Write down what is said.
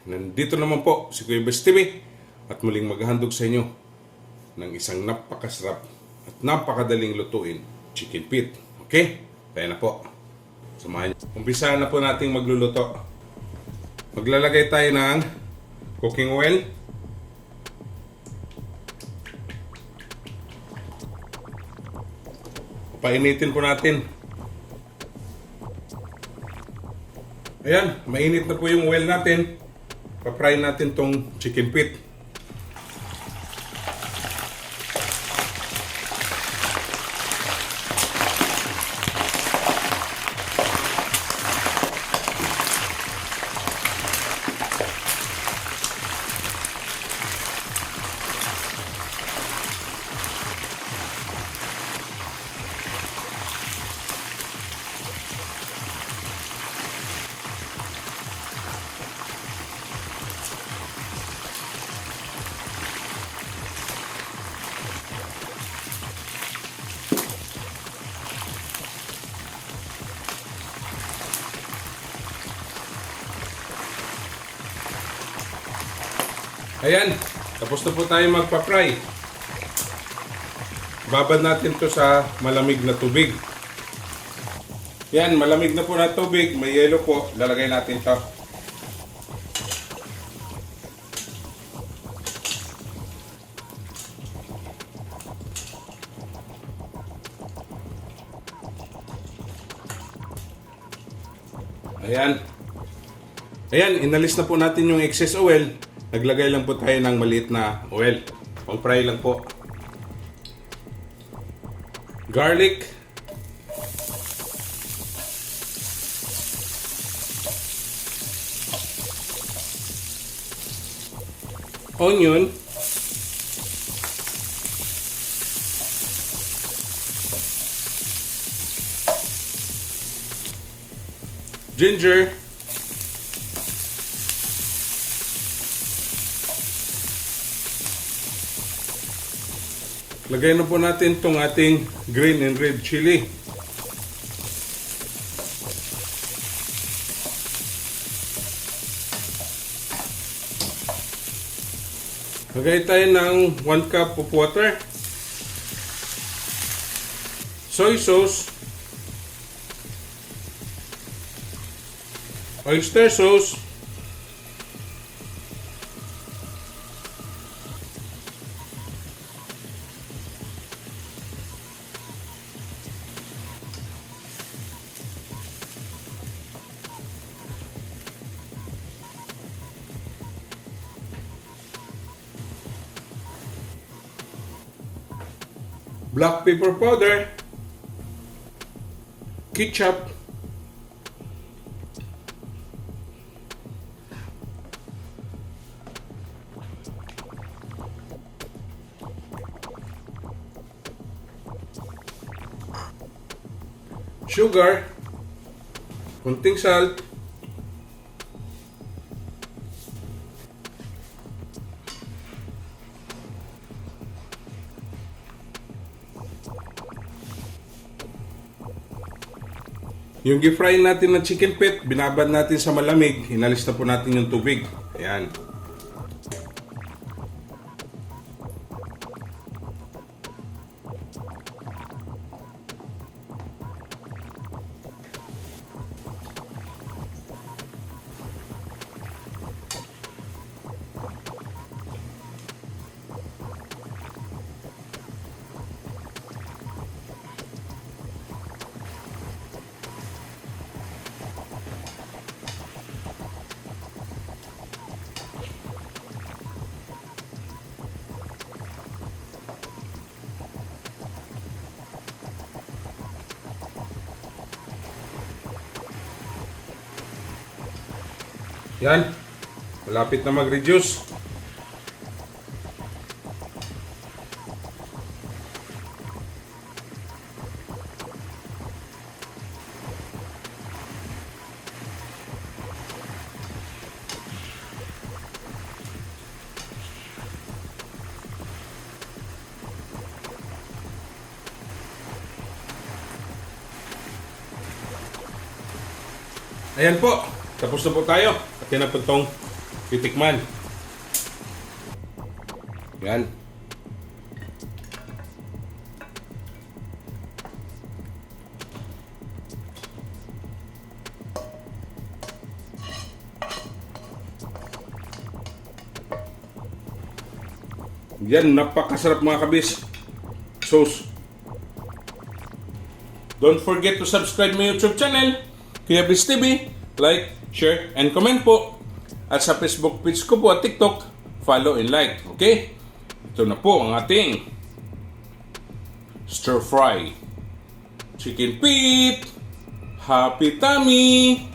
Nandito naman po si Kuya Bes TV at muling maghahandog sa inyo ng isang napakasarap at napakadaling lutuin, chicken feet. Okay? Kaya na po. Samahan niyo. Umpisahan na po nating magluluto. Maglalagay tayo ng cooking oil. Painitin po natin. Ayan, mainit na po yung oil natin. Pa-fry natin tong chicken feet. Ayan, tapos na po tayo magpa-fry. Babad natin to sa malamig na tubig. Yan, malamig na po na tubig, may yelo po, lalagay natin to. Ayan. Ayan, inalis na po natin yung excess oil. Naglagay lang po tayo ng maliit na oil. Pang-fry lang po. Garlic. Onion. Ginger. Lagay na po natin itong ating green and red chili. Lagay tayo ng 1 cup of water. Soy sauce. Oyster sauce. Black pepper powder, ketchup, sugar, kunting salt, yung gi-fry natin na chicken feet, binabad natin sa malamig, inalis na po natin yung tubig. Ayan. Yan. Malapit na mag-reduce. Ayan po. Tapos na po tayo. At yan na po itong titikman. Yan. Yan, napakasarap mga kabis. Sauce. Don't forget to subscribe my YouTube channel, Kuya Bis TV. Like, share, and comment po. At sa Facebook page ko po at TikTok, follow and like. Okay? Ito na po ang ating stir fry chicken feet. Happy tummy!